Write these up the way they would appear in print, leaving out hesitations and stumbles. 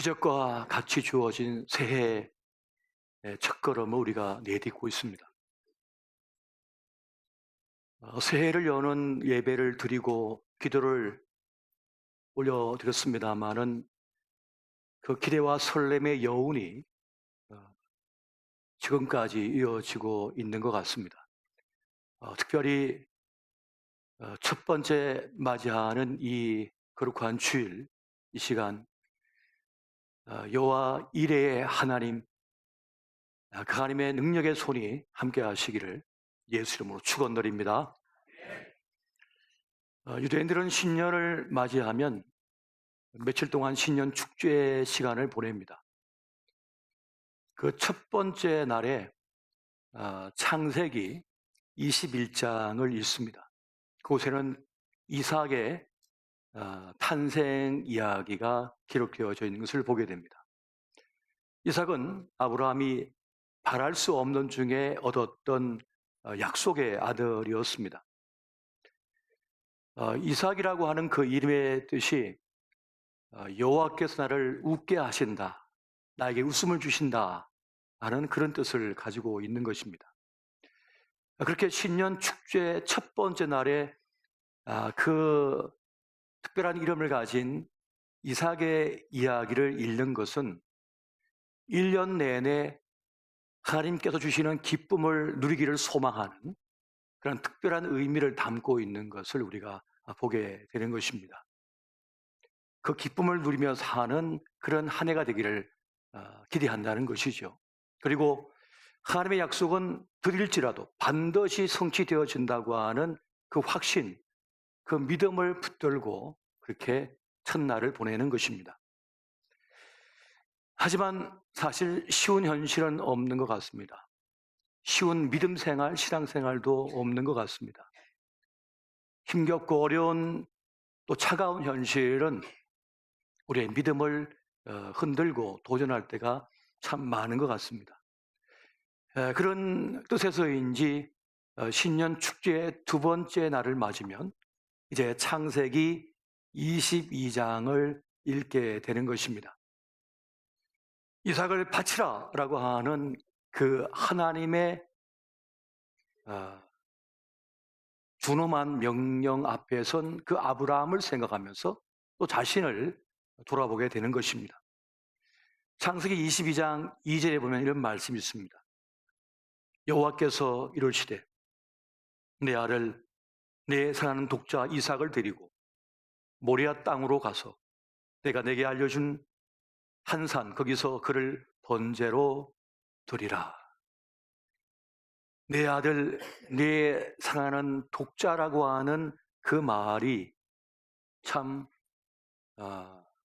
기적과 같이 주어진 새해의 첫걸음을 우리가 내딛고 있습니다. 새해를 여는 예배를 드리고 기도를 올려드렸습니다마는 그 기대와 설렘의 여운이 지금까지 이어지고 있는 것 같습니다. 특별히 첫 번째 맞이하는 이 거룩한 주일, 이 시간 여호와 이레의 하나님, 그 하나님의 능력의 손이 함께 하시기를 예수 이름으로 축원드립니다. 유대인들은 신년을 맞이하면 며칠 동안 신년 축제 시간을 보냅니다. 그 첫 번째 날에 창세기 21장을 읽습니다. 그곳에는 이삭의 탄생 이야기가 기록되어져 있는 것을 보게 됩니다. 이삭은 아브라함이 바랄 수 없는 중에 얻었던 약속의 아들이었습니다. 이삭이라고 하는 그 이름의 뜻이 여호와께서 나를 웃게 하신다, 나에게 웃음을 주신다 하는 그런 뜻을 가지고 있는 것입니다. 그렇게 신년 축제 첫 번째 날에 그 특별한 이름을 가진 이삭의 이야기를 읽는 것은 1년 내내 하나님께서 주시는 기쁨을 누리기를 소망하는 그런 특별한 의미를 담고 있는 것을 우리가 보게 되는 것입니다. 그 기쁨을 누리며 사는 그런 한 해가 되기를 기대한다는 것이죠. 그리고 하나님의 약속은 드릴지라도 반드시 성취되어진다고 하는 그 확신, 그 믿음을 붙들고 그렇게 첫날을 보내는 것입니다. 하지만 사실 쉬운 현실은 없는 것 같습니다. 쉬운 믿음 생활, 신앙 생활도 없는 것 같습니다. 힘겹고 어려운 또 차가운 현실은 우리의 믿음을 흔들고 도전할 때가 참 많은 것 같습니다. 그런 뜻에서인지 신년 축제의 두 번째 날을 맞으면 이제 창세기 22장을 읽게 되는 것입니다. 이삭을 바치라 라고 하는 그 하나님의 준엄한 명령 앞에 선 그 아브라함을 생각하면서 또 자신을 돌아보게 되는 것입니다. 창세기 22장 2절에 보면 이런 말씀이 있습니다. 여호와께서 이르시되 내 아들 내 사랑하는 독자 이삭을 데리고 모리아 땅으로 가서 내가 내게 알려준 한 산 거기서 그를 번제로 드리라. 내 아들 내 사랑하는 독자라고 하는 그 말이 참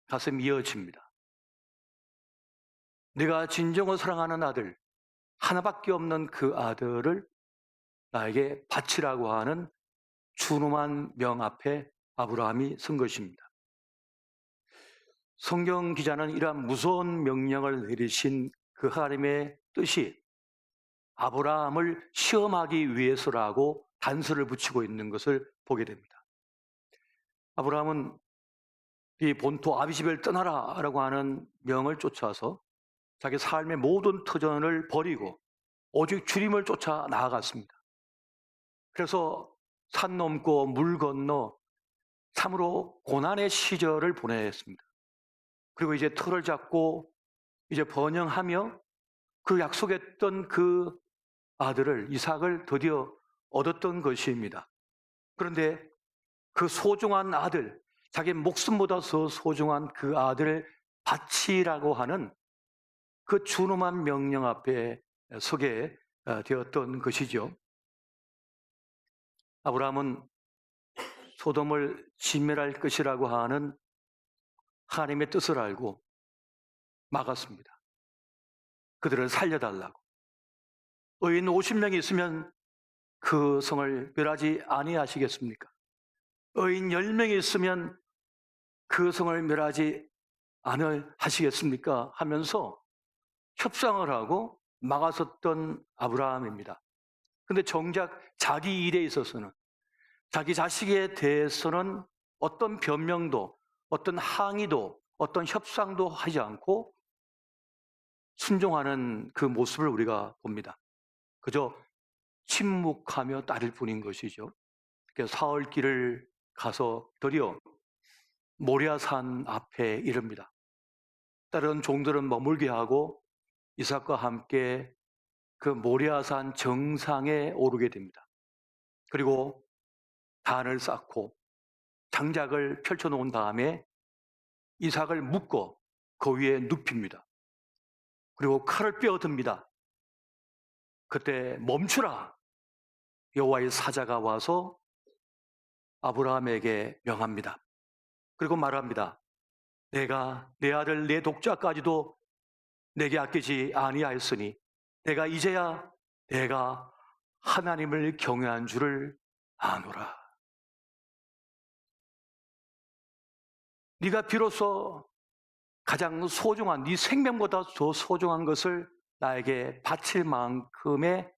가슴이 이어집니다. 내가 진정으로 사랑하는 아들, 하나밖에 없는 그 아들을 나에게 바치라고 하는 준엄한 명 앞에 아브라함이 선 것입니다. 성경 기자는 이러한 무서운 명령을 내리신 그 하나님의 뜻이 아브라함을 시험하기 위해서라고 단서를 붙이고 있는 것을 보게 됩니다. 아브라함은 이 본토 아비집을 떠나라 라고 하는 명을 쫓아서 자기 삶의 모든 터전을 버리고 오직 주님을 쫓아 나아갔습니다. 그래서 산 넘고 물 건너 참으로 고난의 시절을 보냈습니다. 그리고 이제 틀을 잡고 이제 번영하며 그 약속했던 그 아들을, 이삭을 드디어 얻었던 것입니다. 그런데 그 소중한 아들, 자기 목숨보다 더 소중한 그 아들을 바치라고 하는 그 준엄한 명령 앞에 서게 되었던 것이죠. 아브라함은 소돔을 진멸할 것이라고 하는 하나님의 뜻을 알고 막았습니다. 그들을 살려달라고. 의인 50명이 있으면 그 성을 멸하지 아니하시겠습니까? 의인 10명이 있으면 그 성을 멸하지 아니하시겠습니까? 하면서 협상을 하고 막았었던 아브라함입니다. 근데 정작 자기 일에 있어서는, 자기 자식에 대해서는 어떤 변명도 어떤 항의도 어떤 협상도 하지 않고 순종하는 그 모습을 우리가 봅니다. 그저 침묵하며 따를 뿐인 것이죠. 그래서 사흘 길을 가서 드디어 모리아산 앞에 이릅니다. 다른 종들은 머물게 하고 이삭과 함께 그 모리아산 정상에 오르게 됩니다. 그리고 단을 쌓고 장작을 펼쳐 놓은 다음에 이삭을 묶어 그 위에 눕힙니다. 그리고 칼을 빼어듭니다. 그때 멈추라! 여호와의 사자가 와서 아브라함에게 명합니다. 그리고 말합니다. 내가 내 아들 내 독자까지도 내게 아끼지 아니하였으니 내가 이제야 내가 하나님을 경외한 줄을 아노라. 네가 비로소 가장 소중한 네 생명보다 더 소중한 것을 나에게 바칠 만큼의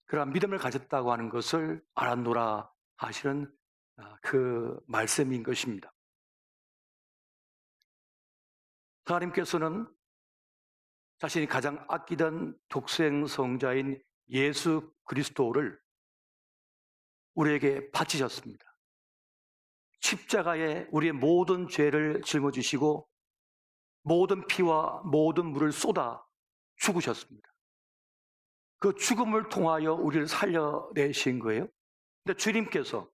그러한 믿음을 가졌다고 하는 것을 알았노라 하시는 그 말씀인 것입니다. 하나님께서는 자신이 가장 아끼던 독생 성자인 예수 그리스도를 우리에게 바치셨습니다. 십자가에 우리의 모든 죄를 짊어지시고 모든 피와 모든 물을 쏟아 죽으셨습니다. 그 죽음을 통하여 우리를 살려내신 거예요. 근데 주님께서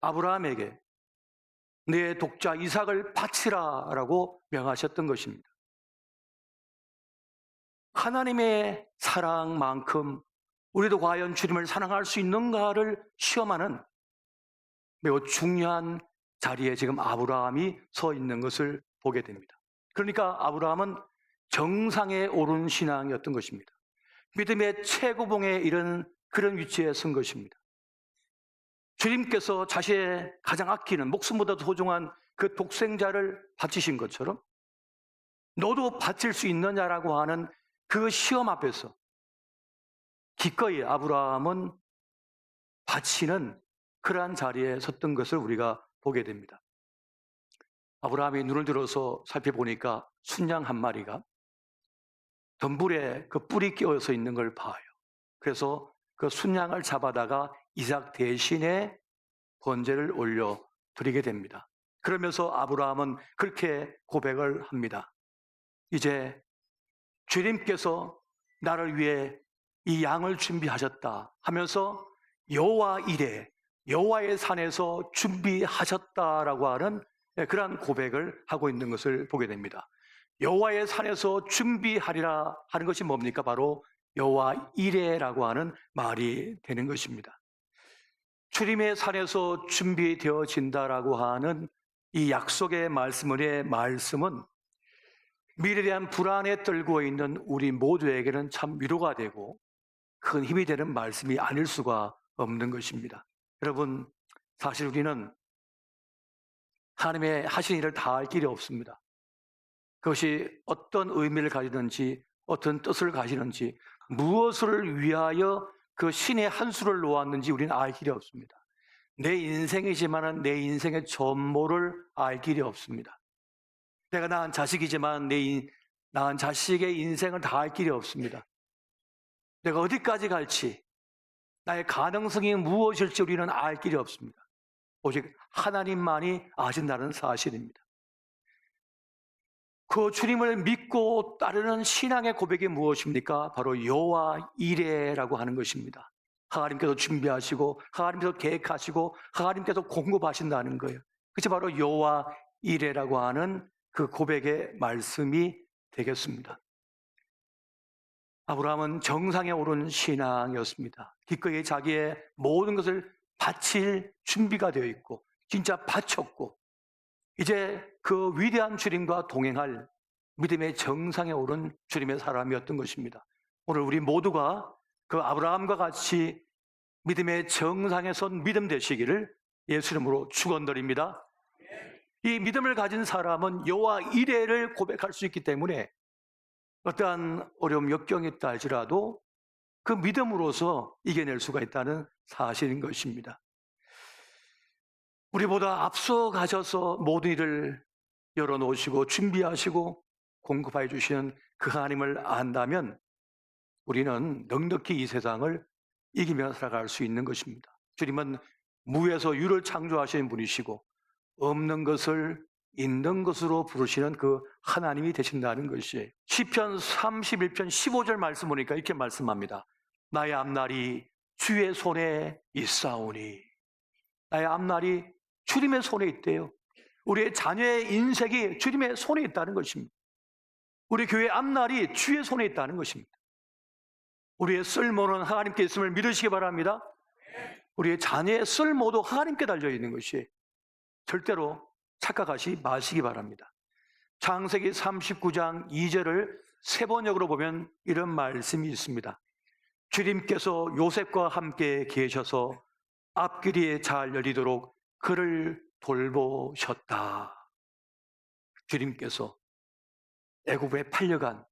아브라함에게 내 독자 이삭을 바치라라고 명하셨던 것입니다. 하나님의 사랑만큼 우리도 과연 주님을 사랑할 수 있는가를 시험하는 매우 중요한 자리에 지금 아브라함이 서 있는 것을 보게 됩니다. 그러니까 아브라함은 정상에 오른 신앙이었던 것입니다. 믿음의 최고봉에 이른 그런 위치에 선 것입니다. 주님께서 자신의 가장 아끼는 목숨보다 소중한 그 독생자를 바치신 것처럼 너도 바칠 수 있느냐라고 하는 그 시험 앞에서 기꺼이 아브라함은 바치는 그러한 자리에 섰던 것을 우리가 보게 됩니다. 아브라함이 눈을 들어서 살펴보니까 순양 한 마리가 덤불에 그 뿔이 끼어서 있는 걸 봐요. 그래서 그 순양을 잡아다가 이삭 대신에 번제를 올려 드리게 됩니다. 그러면서 아브라함은 그렇게 고백을 합니다. 이제 주님께서 나를 위해 이 양을 준비하셨다 하면서 여호와 이레, 여호와의 산에서 준비하셨다라고 하는 그러한 고백을 하고 있는 것을 보게 됩니다. 여호와의 산에서 준비하리라 하는 것이 뭡니까? 바로 여호와 이레라고 하는 말이 되는 것입니다. 주님의 산에서 준비되어진다라고 하는 이 약속의 말씀은 미래에 대한 불안에 떨고 있는 우리 모두에게는 참 위로가 되고 큰 힘이 되는 말씀이 아닐 수가 없는 것입니다. 여러분, 사실 우리는 하나님의 하신 일을 다 할 길이 없습니다. 그것이 어떤 의미를 가지는지, 어떤 뜻을 가지는지, 무엇을 위하여 그 신의 한 수를 놓았는지 우리는 알 길이 없습니다. 내 인생이지만 내 인생의 전모를 알 길이 없습니다. 내가 낳은 자식이지만 낳은 자식의 인생을 다 알 길이 없습니다. 내가 어디까지 갈지, 나의 가능성이 무엇일지 우리는 알 길이 없습니다. 오직 하나님만이 아신다는 사실입니다. 그 주님을 믿고 따르는 신앙의 고백이 무엇입니까? 바로 여호와 이레라고 하는 것입니다. 하나님께서 준비하시고 하나님께서 계획하시고 하나님께서 공급하신다는 거예요. 그것이 바로 여호와 이레라고 하는 그 고백의 말씀이 되겠습니다. 아브라함은 정상에 오른 신앙이었습니다. 기꺼이 자기의 모든 것을 바칠 준비가 되어 있고 진짜 바쳤고 이제 그 위대한 주님과 동행할 믿음의 정상에 오른 주님의 사람이었던 것입니다. 오늘 우리 모두가 그 아브라함과 같이 믿음의 정상에 선 믿음 되시기를 예수 이름으로 축원드립니다. 이 믿음을 가진 사람은 여호와 이레를 고백할 수 있기 때문에 어떠한 어려움, 역경이 있다 할지라도 그 믿음으로서 이겨낼 수가 있다는 사실인 것입니다. 우리보다 앞서 가셔서 모든 일을 열어놓으시고 준비하시고 공급해 주시는 그 하나님을 안다면 우리는 넉넉히 이 세상을 이기며 살아갈 수 있는 것입니다. 주님은 무에서 유를 창조하신 분이시고 없는 것을 있는 것으로 부르시는 그 하나님이 되신다는 것이 시편 31편 15절 말씀 보니까 이렇게 말씀합니다. 나의 앞날이 주의 손에 있사오니. 나의 앞날이 주님의 손에 있대요. 우리의 자녀의 인생이 주님의 손에 있다는 것입니다. 우리 교회의 앞날이 주의 손에 있다는 것입니다. 우리의 쓸모는 하나님께 있음을 믿으시기 바랍니다. 우리의 자녀의 쓸모도 하나님께 달려있는 것이 절대로 착각하시 마시기 바랍니다. 창세기 39장 2절을 세 번역으로 보면 이런 말씀이 있습니다. 주님께서 요셉과 함께 계셔서 앞길이 잘 열리도록 그를 돌보셨다. 주님께서 애굽에 팔려간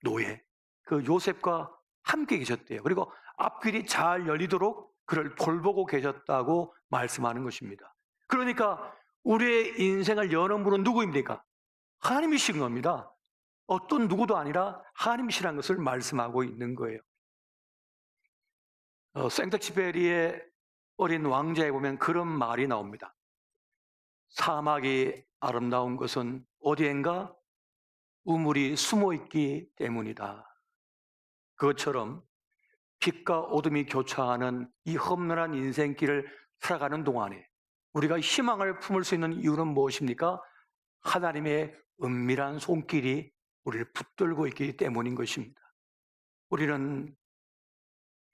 노예 그 요셉과 함께 계셨대요. 그리고 앞길이 잘 열리도록 그를 돌보고 계셨다고 말씀하는 것입니다. 그러니까 우리의 인생을 여는 분은 누구입니까? 하나님이신 겁니다. 어떤 누구도 아니라 하나님이시라는 것을 말씀하고 있는 거예요. 생텍쥐페리의 어린 왕자에 보면 그런 말이 나옵니다. 사막이 아름다운 것은 어디엔가 우물이 숨어있기 때문이다. 그것처럼 빛과 어둠이 교차하는 이 험난한 인생길을 살아가는 동안에 우리가 희망을 품을 수 있는 이유는 무엇입니까? 하나님의 은밀한 손길이 우리를 붙들고 있기 때문인 것입니다. 우리는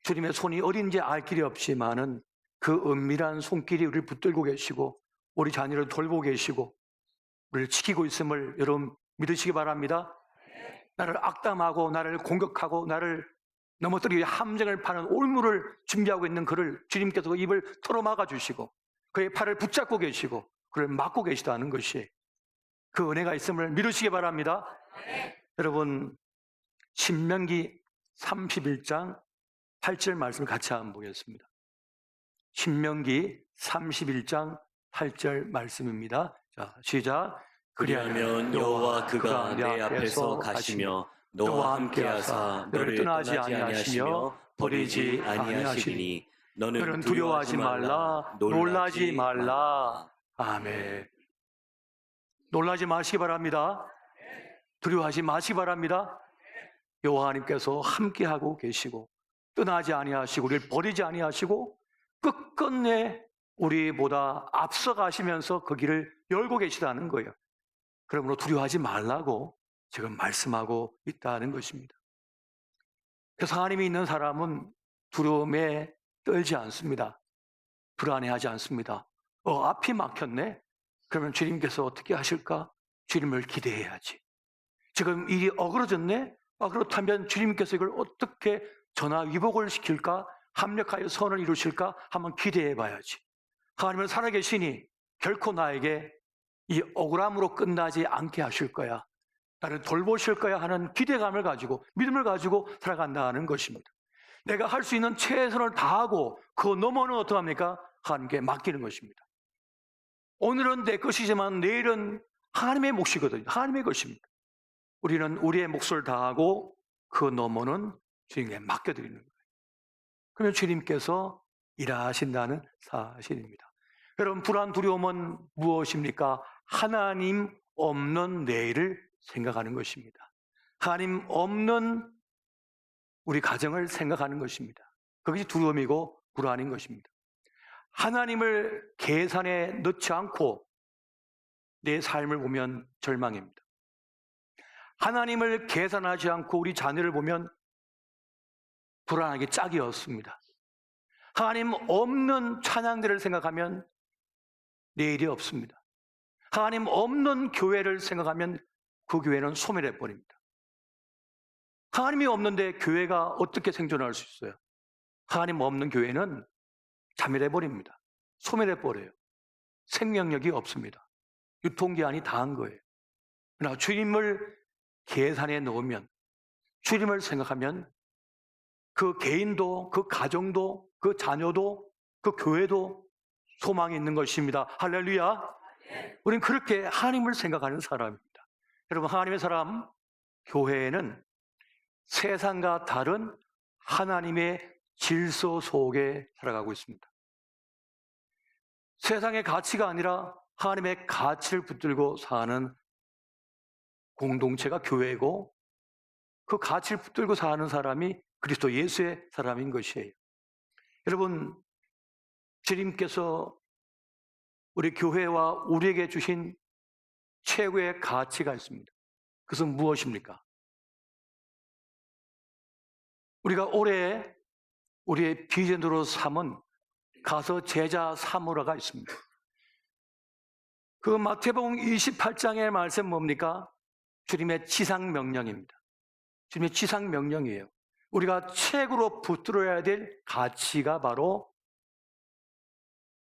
주님의 손이 어딘지 알 길이 없지만은 그 은밀한 손길이 우리를 붙들고 계시고 우리 자녀를 돌보고 계시고 우리를 지키고 있음을 여러분 믿으시기 바랍니다. 나를 악담하고 나를 공격하고 나를 넘어뜨리기 위해 함정을 파는 올무를 준비하고 있는 그를 주님께서 입을 털어막아 주시고 그의 팔을 붙잡고 계시고 그를 막고 계시다는 것이 그 은혜가 있음을 믿으시기 바랍니다. 여러분 신명기 31장 8절 말씀을 같이 한번 보겠습니다. 신명기 31장 8절 말씀입니다. 자, 시작. 그리하면 여호와 그가 내 앞에서 가시며 너와 함께하사 너를 떠나지 아니하시며 버리지 아니하시리니 너는 두려워하지 말라 놀라지 말라. 아멘. 놀라지 마시기 바랍니다. 두려워하지 마시기 바랍니다. 여호와 하나님께서 함께하고 계시고 떠나지 아니하시고 우리를 버리지 아니하시고 끝끝내 우리보다 앞서가시면서 그 길을 열고 계시다는 거예요. 그러므로 두려워하지 말라고 지금 말씀하고 있다는 것입니다. 그래서 하나님이 있는 사람은 두려움에 떨지 않습니다. 불안해하지 않습니다. 앞이 막혔네? 그러면 주님께서 어떻게 하실까? 주님을 기대해야지. 지금 일이 어그러졌네? 그렇다면 주님께서 이걸 어떻게 전화위복을 시킬까? 합력하여 선을 이루실까? 한번 기대해 봐야지. 하나님은 살아계시니 결코 나에게 이 억울함으로 끝나지 않게 하실 거야. 나를 돌보실 거야 하는 기대감을 가지고 믿음을 가지고 살아간다는 것입니다. 내가 할 수 있는 최선을 다하고 그 너머는 어떡합니까? 하나님께 맡기는 것입니다. 오늘은 내 것이지만 내일은 하나님의 몫이거든요. 하나님의 것입니다. 우리는 우리의 몫을 다하고 그 너머는 주님께 맡겨드리는 거예요. 그러면 주님께서 일하신다는 사실입니다. 여러분 불안 두려움은 무엇입니까? 하나님 없는 내일을 생각하는 것입니다. 하나님 없는 우리 가정을 생각하는 것입니다. 그것이 두려움이고 불안인 것입니다. 하나님을 계산에 넣지 않고 내 삶을 보면 절망입니다. 하나님을 계산하지 않고 우리 자녀를 보면 불안하게 짝이 없습니다. 하나님 없는 찬양들을 생각하면 내일이 없습니다. 하나님 없는 교회를 생각하면 그 교회는 소멸해 버립니다. 하나님이 없는데 교회가 어떻게 생존할 수 있어요? 하나님 없는 교회는 자멸해 버립니다. 소멸해 버려요. 생명력이 없습니다. 유통기한이 다한 거예요. 그러나 주님을 계산에 넣으면, 주님을 생각하면 그 개인도, 그 가정도, 그 자녀도, 그 교회도 소망이 있는 것입니다. 할렐루야. 우리는 그렇게 하나님을 생각하는 사람입니다. 여러분, 하나님의 사람, 교회에는 세상과 다른 하나님의 질서 속에 살아가고 있습니다. 세상의 가치가 아니라 하나님의 가치를 붙들고 사는 공동체가 교회고, 그 가치를 붙들고 사는 사람이 그리스도 예수의 사람인 것이에요. 여러분, 주님께서 우리 교회와 우리에게 주신 최고의 가치가 있습니다. 그것은 무엇입니까? 우리가 올해 우리의 비전으로 삼은 가서 제자 삼으라가 있습니다. 그 마태복음 28장의 말씀 뭡니까? 주님의 지상명령입니다. 주님의 지상명령이에요. 우리가 최고로 붙들어야 될 가치가 바로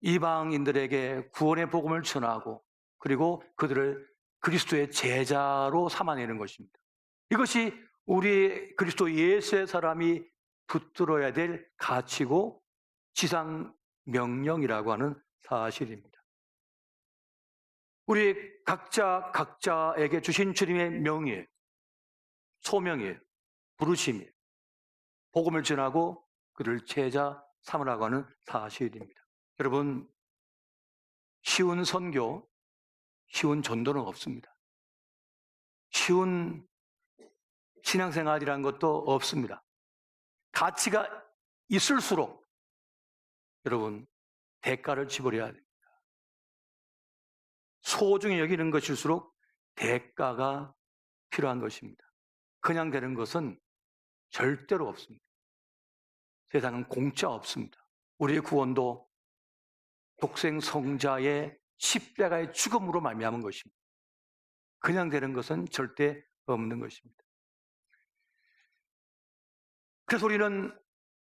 이방인들에게 구원의 복음을 전하고, 그리고 그들을 그리스도의 제자로 삼아내는 것입니다. 이것이 우리 그리스도 예수의 사람이 붙들어야 될 가치고 지상명령이라고 하는 사실입니다. 우리 각자에게 주신 주님의 명이에요. 소명이에요. 부르심이에요. 복음을 전하고 그를 제자 삼으라고 하는 사실입니다. 여러분, 쉬운 선교, 쉬운 전도는 없습니다. 쉬운 신앙생활이라는 것도 없습니다. 가치가 있을수록 여러분, 대가를 지불해야 됩니다. 소중히 여기는 것일수록 대가가 필요한 것입니다. 그냥 되는 것은 절대로 없습니다. 세상은 공짜 없습니다. 우리의 구원도 독생 성자의 십자가의 죽음으로 말미암은 것입니다. 그냥 되는 것은 절대 없는 것입니다. 그래서 우리는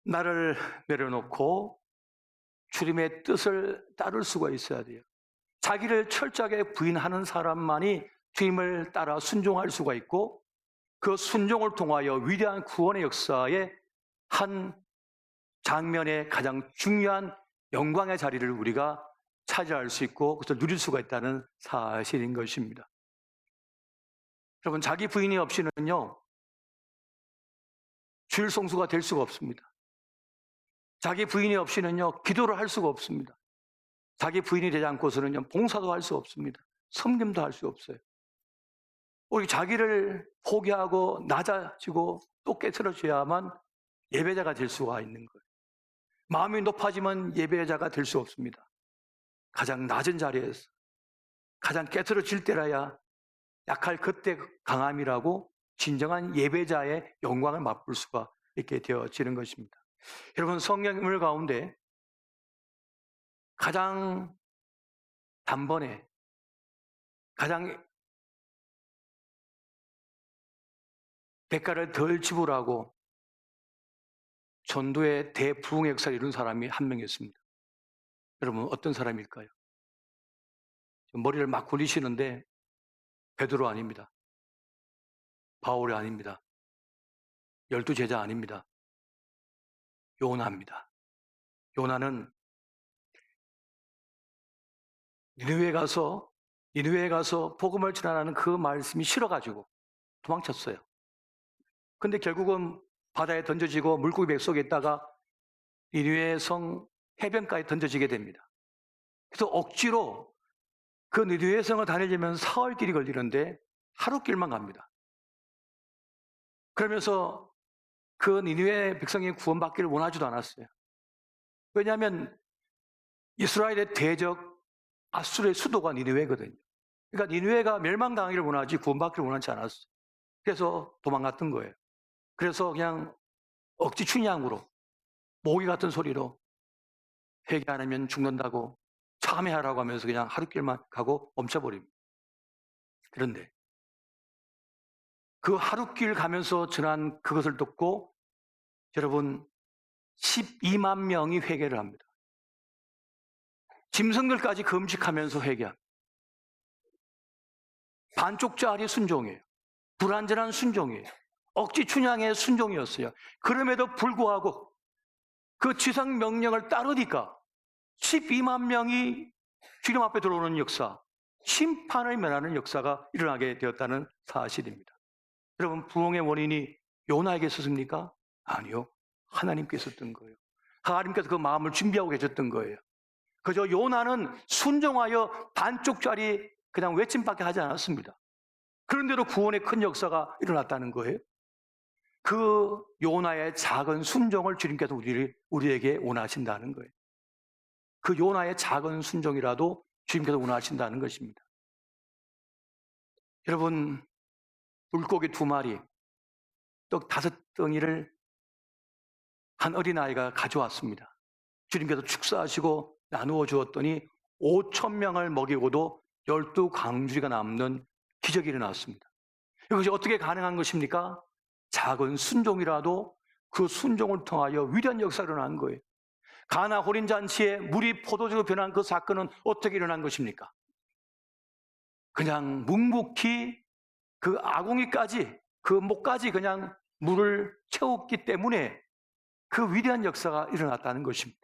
나를 내려놓고 주님의 뜻을 따를 수가 있어야 돼요. 자기를 철저하게 부인하는 사람만이 주님을 따라 순종할 수가 있고, 그 순종을 통하여 위대한 구원의 역사의 한 장면의 가장 중요한 영광의 자리를 우리가 차지할 수 있고 그것을 누릴 수가 있다는 사실인 것입니다. 여러분, 자기 부인이 없이는요, 주일 성수가 될 수가 없습니다. 자기 부인이 없이는요, 기도를 할 수가 없습니다. 자기 부인이 되지 않고서는요, 봉사도 할 수 없습니다. 섬김도 할 수 없어요. 우리 자기를 포기하고 낮아지고 또 깨트려져야만 예배자가 될 수가 있는 거예요. 마음이 높아지면 예배자가 될 수 없습니다. 가장 낮은 자리에서 가장 깨트려질 때라야 약할 그때 강함이라고 진정한 예배자의 영광을 맛볼 수가 있게 되어지는 것입니다. 여러분, 성경을 가운데 가장 단번에 가장 대가를 덜 지불하고 전도의 대부흥의 역사를 이룬 사람이 한 명 있습니다. 여러분, 어떤 사람일까요? 머리를 막 굴리시는데 베드로 아닙니다. 바울이 아닙니다. 12제자 아닙니다. 요나입니다. 요나는 니느웨에 가서 복음을 전하라는 그 말씀이 싫어가지고 도망쳤어요. 근데 결국은 바다에 던져지고 물고기 뱃속에 있다가 니느웨 성 해변가에 던져지게 됩니다. 그래서 억지로 그 니느웨 성을 다니려면 사흘 길이 걸리는데 하루 길만 갑니다. 그러면서 그 니느웨 백성이 구원받기를 원하지도 않았어요. 왜냐하면 이스라엘의 대적 아수르의 수도가 니느웨거든요. 그러니까 니느웨가 멸망당하기를 원하지 구원받기를 원하지 않았어요. 그래서 도망갔던 거예요. 그래서 그냥 억지 춘향으로 모기 같은 소리로 회개 안 하면 죽는다고 참회하라고 하면서 그냥 하루길만 가고 멈춰버립니다. 그런데 그 하루길 가면서 전한 그것을 듣고 여러분 12만 명이 회개를 합니다. 짐승들까지 금식하면서 회개합니다. 반쪽짜리 순종이에요. 불완전한 순종이에요. 억지 춘향의 순종이었어요. 그럼에도 불구하고 그 지상 명령을 따르니까 12만 명이 주님 앞에 들어오는 역사, 심판을 면하는 역사가 일어나게 되었다는 사실입니다. 여러분, 부흥의 원인이 요나에게 있었습니까? 아니요. 하나님께 있었던 거예요. 하나님께서 그 마음을 준비하고 계셨던 거예요. 그저 요나는 순종하여 반쪽짜리 그냥 외침밖에 하지 않았습니다. 그런데도 구원의 큰 역사가 일어났다는 거예요. 그 요나의 작은 순종을 주님께서 우리에게 원하신다는 거예요. 그 요나의 작은 순종이라도 주님께서 원하신다는 것입니다. 여러분, 물고기 2마리, 떡 5덩이를 한 어린아이가 가져왔습니다. 주님께서 축사하시고 나누어 주었더니 5,000명을 먹이고도 12강주리가 남는 기적이 일어났습니다. 이것이 어떻게 가능한 것입니까? 작은 순종이라도 그 순종을 통하여 위대한 역사가 일어난 거예요. 가나 혼인잔치에 물이 포도주로 변한 그 사건은 어떻게 일어난 것입니까? 그냥 묵묵히 그 아궁이까지, 그 목까지 그냥 물을 채웠기 때문에 그 위대한 역사가 일어났다는 것입니다.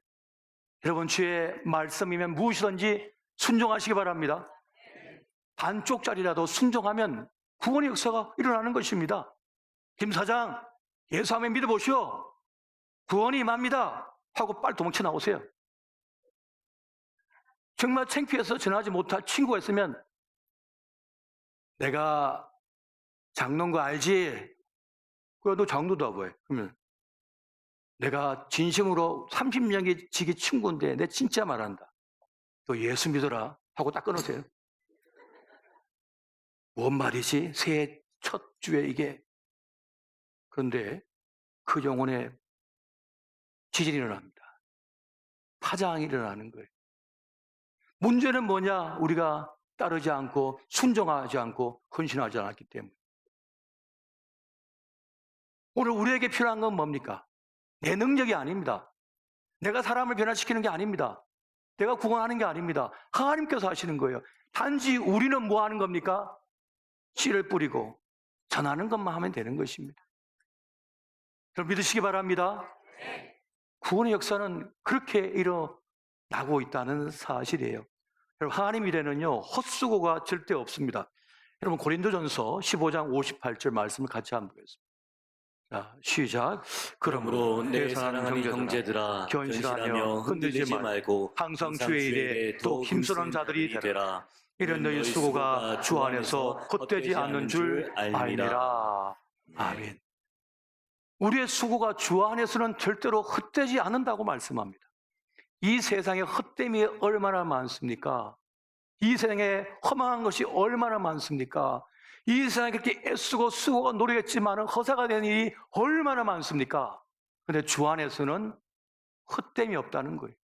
여러분, 주의 말씀이면 무엇이든지 순종하시기 바랍니다. 반쪽짜리라도 순종하면 구원의 역사가 일어나는 것입니다. 김 사장, 예수하면 믿어보시오. 구원이 임합니다. 하고 빨리 도망쳐 나오세요. 정말 창피해서 전화하지 못할 친구가 있으면 내가 장로인 거 알지? 그래, 너 장로다 왜? 그러면 내가 진심으로 30년이 지기 친구인데 내 진짜 말한다. 너 예수 믿어라 하고 딱 끊으세요. 뭔 말이지? 새해 첫 주에 이게. 그런데 그 영혼에 지진이 일어납니다. 파장이 일어나는 거예요. 문제는 뭐냐? 우리가 따르지 않고 순종하지 않고 헌신하지 않았기 때문에. 오늘 우리에게 필요한 건 뭡니까? 내 능력이 아닙니다. 내가 사람을 변화시키는 게 아닙니다. 내가 구원하는 게 아닙니다. 하나님께서 하시는 거예요. 단지 우리는 뭐 하는 겁니까? 씨를 뿌리고 전하는 것만 하면 되는 것입니다. 여러분 믿으시기 바랍니다. 구원의 역사는 그렇게 일어나고 있다는 사실이에요. 여러분 하나님 일에는요 헛수고가 절대 없습니다. 여러분 고린도전서 15장 58절 말씀을 같이 한번 보겠습니다. 자, 시작. 그러므로 내 사랑하는 형제들아 견실하며 흔들리지 말고 항상 주의 일에 또 힘쓰는 자들이 되라. 이런 너희 수고가 주 안에서 헛되지 않는 줄 알미라. 아멘. 우리의 수고가 주 안에서는 절대로 헛되지 않는다고 말씀합니다. 이 세상에 헛됨이 얼마나 많습니까? 이 세상에 허망한 것이 얼마나 많습니까? 이 세상에 그렇게 애쓰고 수고가 노력했지만 허사가 된 일이 얼마나 많습니까? 그런데 주 안에서는 헛됨이 없다는 거예요.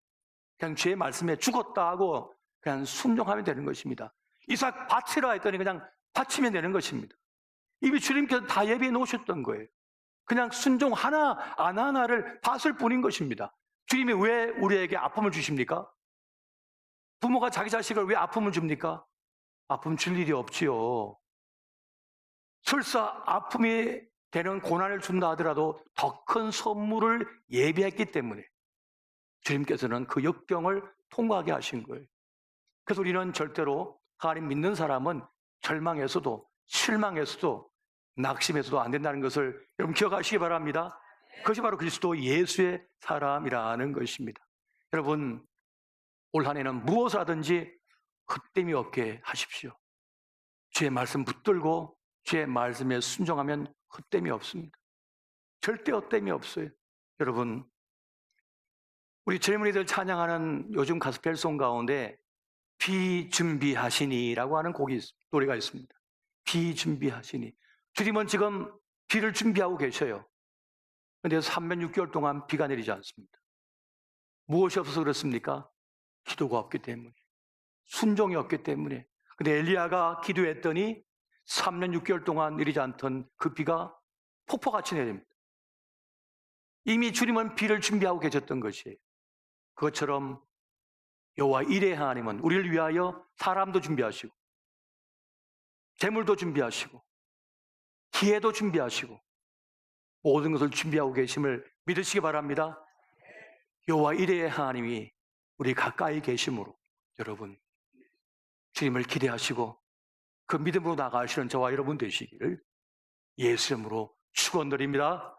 그냥 주의 말씀에 죽었다 하고 그냥 순종하면 되는 것입니다. 이삭 바치라 했더니 그냥 바치면 되는 것입니다. 이미 주님께서 다 예비해 놓으셨던 거예요. 그냥 순종 하나 안 하나를 밭을 뿐인 것입니다. 주님이 왜 우리에게 아픔을 주십니까? 부모가 자기 자식을 왜 아픔을 줍니까? 아픔 줄 일이 없지요. 설사 아픔이 되는 고난을 준다 하더라도 더 큰 선물을 예비했기 때문에 주님께서는 그 역경을 통과하게 하신 거예요. 그래서 우리는 절대로 하나님 믿는 사람은 절망에서도 실망에서도 낙심해서도 안 된다는 것을 여러분 기억하시기 바랍니다. 그것이 바로 그리스도 예수의 사람이라는 것입니다. 여러분 올 한 해는 무엇을 하든지 헛됨이 없게 하십시오. 주의 말씀 붙들고 주의 말씀에 순종하면 헛됨이 없습니다. 절대 헛됨이 없어요. 여러분 우리 젊은이들 찬양하는 요즘 가스펠송 가운데 비준비하시니라고 하는 노래가 있습니다. 비준비하시니. 주님은 지금 비를 준비하고 계셔요. 그런데 3년 6개월 동안 비가 내리지 않습니다. 무엇이 없어서 그렇습니까? 기도가 없기 때문에, 순종이 없기 때문에. 그런데 엘리야가 기도했더니 3년 6개월 동안 내리지 않던 그 비가 폭포같이 내립니다. 이미 주님은 비를 준비하고 계셨던 것이에요. 그것처럼 여호와 이레 하나님은 우리를 위하여 사람도 준비하시고 재물도 준비하시고 기회도 준비하시고 모든 것을 준비하고 계심을 믿으시기 바랍니다. 여호와 이레 하나님이 우리 가까이 계심으로 여러분 주님을 기대하시고 그 믿음으로 나가시는 저와 여러분 되시기를 예수 이름으로 축원드립니다.